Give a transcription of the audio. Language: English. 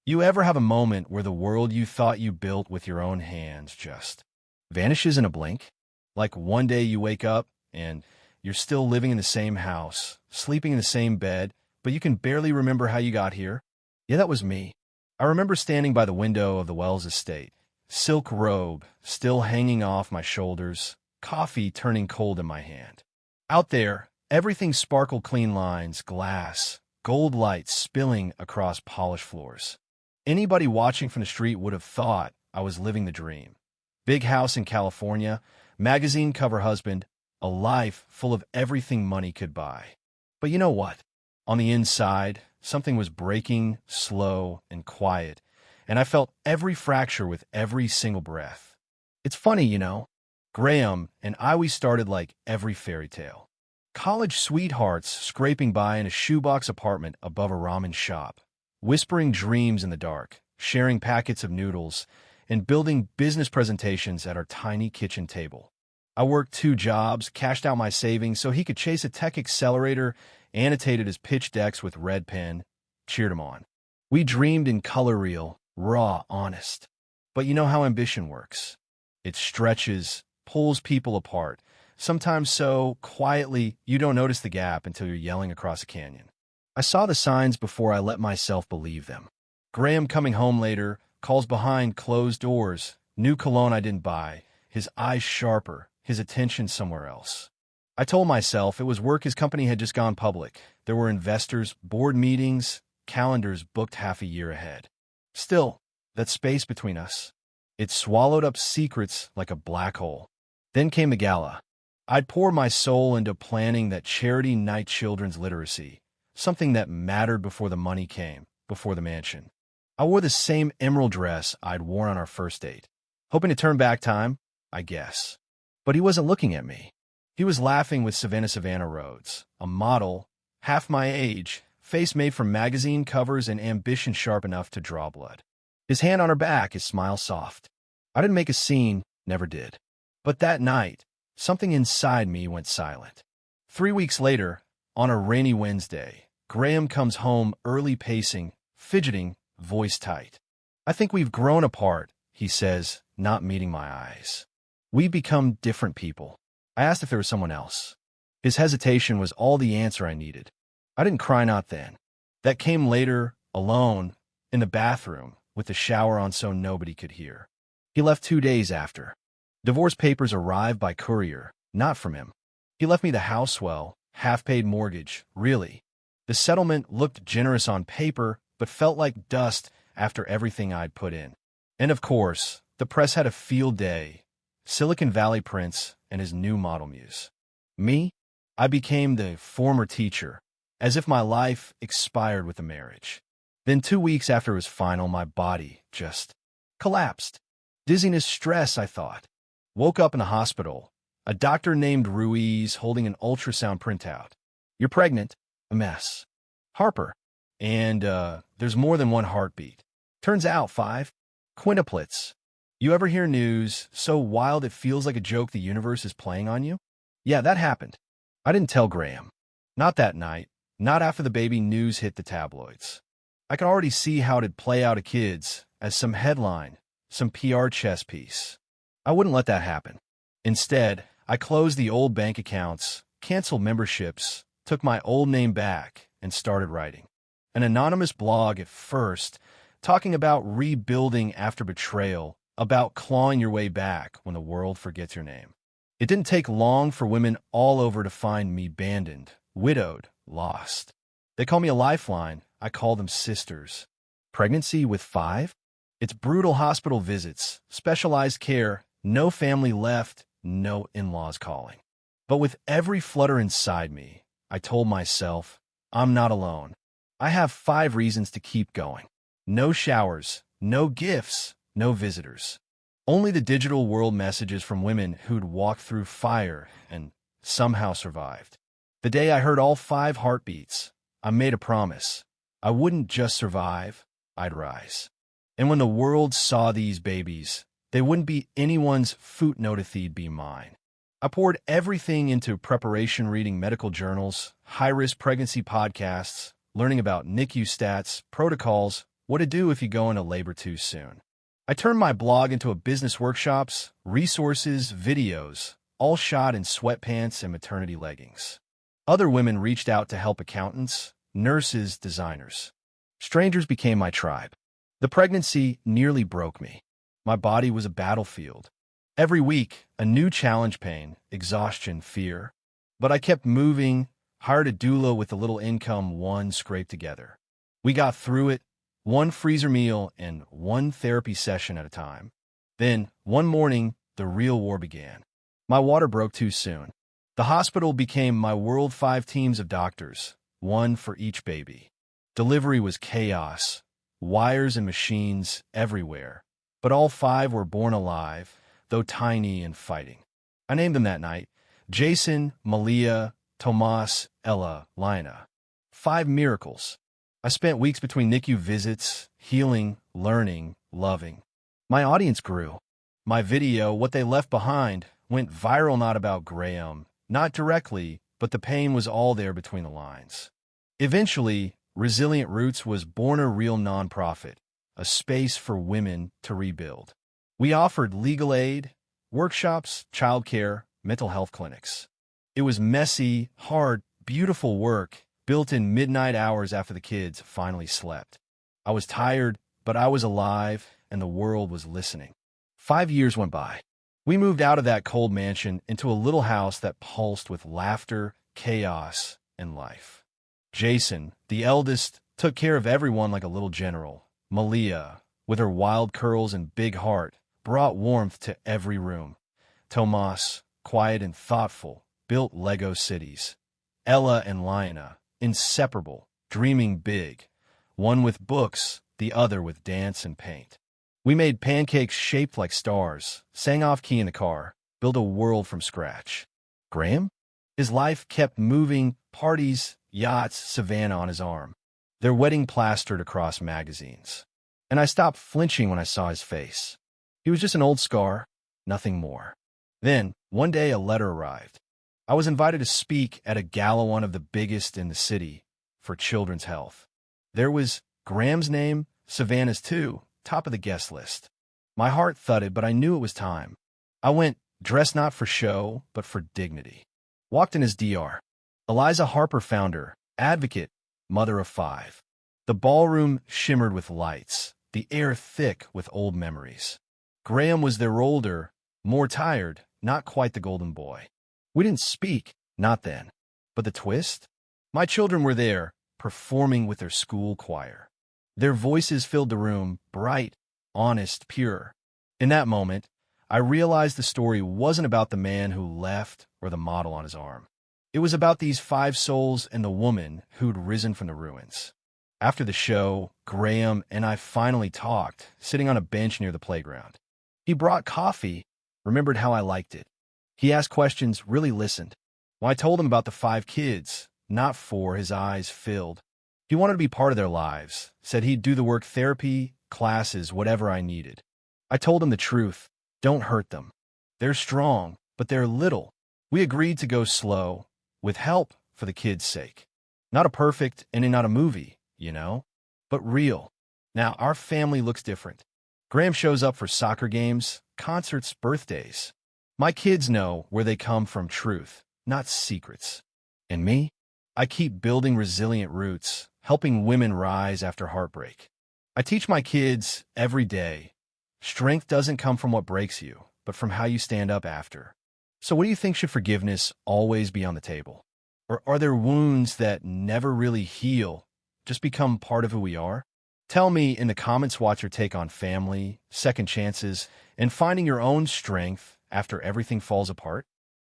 You ever have a moment where the world you thought you built with your own hands just vanishes in a blink? Like one day you wake up and you're still living in the same house, sleeping in the same bed, but you can barely remember how you got here? Yeah, that was me. I remember standing by the window of the Wells estate, silk robe still hanging off my shoulders, coffee turning cold in my hand. Out there, everything sparkled clean lines, glass, gold lights spilling across polished floors. Anybody watching from the street would have thought I was living the dream. Big house in California, magazine cover husband, a life full of everything money could buy. But you know what? On the inside, something was breaking, slow and quiet, and I felt every fracture with every single breath. It's funny, Graham and we started like every fairy tale. College sweethearts scraping by in a shoebox apartment above a ramen shop, whispering dreams in the dark, sharing packets of noodles, and building business presentations at our tiny kitchen table. I worked 2 jobs, cashed out my savings so he could chase a tech accelerator, annotated his pitch decks with red pen, cheered him on. We dreamed in color reel, raw, honest. But you know how ambition works. It stretches, pulls people apart, sometimes so quietly you don't notice the gap until you're yelling across a canyon. I saw the signs before I let myself believe them. Graham coming home later, calls behind closed doors, new cologne I didn't buy, his eyes sharper, his attention somewhere else. I told myself it was work his company had just gone public. There were investors, board meetings, calendars booked half a year ahead. Still, that space between us, it swallowed up secrets like a black hole. Then came the gala. I'd pour my soul into planning that charity night children's literacy, something that mattered before the money came, before the mansion. I wore the same emerald dress I'd worn on our first date, hoping to turn back time, I guess. But he wasn't looking at me. He was laughing with Savannah Rhodes, a model, half my age, face made from magazine covers and ambition sharp enough to draw blood. His hand on her back, his smile soft. I didn't make a scene, never did. But that night, something inside me went silent. 3 weeks later, on a rainy Wednesday, Graham comes home early pacing, fidgeting, voice tight. I think we've grown apart, he says, not meeting my eyes. We've become different people. I asked if there was someone else. His hesitation was all the answer I needed. I didn't cry not then. That came later, alone, in the bathroom, with the shower on so nobody could hear. He left 2 days after. Divorce papers arrived by courier, not from him. He left me the house well, half-paid mortgage, really. The settlement looked generous on paper, but felt like dust after everything I'd put in. And of course, the press had a field day. Silicon Valley Prince and his new model muse. Me? I became the former teacher, as if my life expired with the marriage. Then 2 weeks after it was final, my body just collapsed. Dizziness, stress, I thought. Woke up in a hospital. A doctor named Ruiz holding an ultrasound printout. You're pregnant. A mess. Harper. And, there's more than one heartbeat. Turns out 5. Quintuplets. You ever hear news so wild it feels like a joke the universe is playing on you? Yeah, that happened. I didn't tell Graham. Not that night. Not after the baby news hit the tabloids. I could already see how it'd play out of kids as some headline, some PR chess piece. I wouldn't let that happen. Instead, I closed the old bank accounts, canceled memberships, took my old name back, and started writing. An anonymous blog at first, talking about rebuilding after betrayal, about clawing your way back when the world forgets your name. It didn't take long for women all over to find me abandoned, widowed, lost. They call me a lifeline. I call them sisters. Pregnancy with 5? It's brutal hospital visits, specialized care, no family left, no in-laws calling. But with every flutter inside me, I told myself, I'm not alone. I have 5 reasons to keep going. No showers, no gifts, no visitors. Only the digital world messages from women who'd walked through fire and somehow survived. The day I heard all 5 heartbeats, I made a promise. I wouldn't just survive, I'd rise. And when the world saw these babies, they wouldn't be anyone's footnote, they'd be mine. I poured everything into preparation, reading medical journals, high-risk pregnancy podcasts, learning about NICU stats, protocols, What to do if you go into labor too soon. I turned my blog into a business workshops, resources, videos, all shot in sweatpants and maternity leggings. Other women reached out to help: accountants, nurses, designers. Strangers became my tribe. The pregnancy nearly broke me. My body was a battlefield. Every week, a new challenge: pain, exhaustion, fear. But I kept moving, hired a doula with a little income one scraped together. We got through it, one freezer meal and one therapy session at a time. Then, one morning, the real war began. My water broke too soon. The hospital became my world: 5 teams of doctors, one for each baby. Delivery was chaos, wires and machines everywhere. But all 5 were born alive, though tiny and fighting. I named them that night: Jason, Malia, Tomas, Ella, Lina. 5 miracles. I spent weeks between NICU visits, healing, learning, loving. My audience grew. My video, What They Left Behind, went viral. Not about Graham, not directly, but the pain was all there between the lines. Eventually, Resilient Roots was born, a real nonprofit, a space for women to rebuild. We offered legal aid, workshops, childcare, mental health clinics. It was messy, hard, beautiful work, built in midnight hours after the kids finally slept. I was tired, but I was alive, and the world was listening. 5 years went by. We moved out of that cold mansion into a little house that pulsed with laughter, chaos, and life. Jason, the eldest, took care of everyone like a little general. Malia, with her wild curls and big heart, brought warmth to every room. Tomas, quiet and thoughtful, built Lego cities. Ella and Lina, inseparable, dreaming big, one with books, the other with dance and paint. We made pancakes shaped like stars, sang off-key in the car, built a world from scratch. Graham? His life kept moving: parties, yachts, Savannah on his arm, their wedding plastered across magazines. And I stopped flinching when I saw his face. He was just an old scar, nothing more. Then, one day, a letter arrived. I was invited to speak at a gala, one of the biggest in the city, for children's health. There was Graham's name, Savannah's too, top of the guest list. My heart thudded, but I knew it was time. I went, dressed not for show, but for dignity. Walked in as Dr. Eliza Harper, founder, advocate, mother of 5. The ballroom shimmered with lights, the air thick with old memories. Graham was their older, more tired, not quite the golden boy. We didn't speak, not then. But the twist? My children were there, performing with their school choir. Their voices filled the room, bright, honest, pure. In that moment, I realized the story wasn't about the man who left or the model on his arm. It was about these 5 souls and the woman who'd risen from the ruins. After the show, Graham and I finally talked, sitting on a bench near the playground. He brought coffee, remembered how I liked it. He asked questions, really listened. When I told him about the 5 kids, not 4, his eyes filled. He wanted to be part of their lives, said he'd do the work: therapy, classes, whatever I needed. I told him the truth: don't hurt them. They're strong, but they're little. We agreed to go slow, with help, for the kids' sake. Not a perfect and not a movie, but real. Now, our family looks different. Graham shows up for soccer games, concerts, birthdays. My kids know where they come from: truth, not secrets. And me? I keep building Resilient Roots, helping women rise after heartbreak. I teach my kids every day: strength doesn't come from what breaks you, but from how you stand up after. So what do you think? Should forgiveness always be on the table? Or are there wounds that never really heal, just become part of who we are? Tell me in the comments what's your take on family, second chances, and finding your own strength after everything falls apart.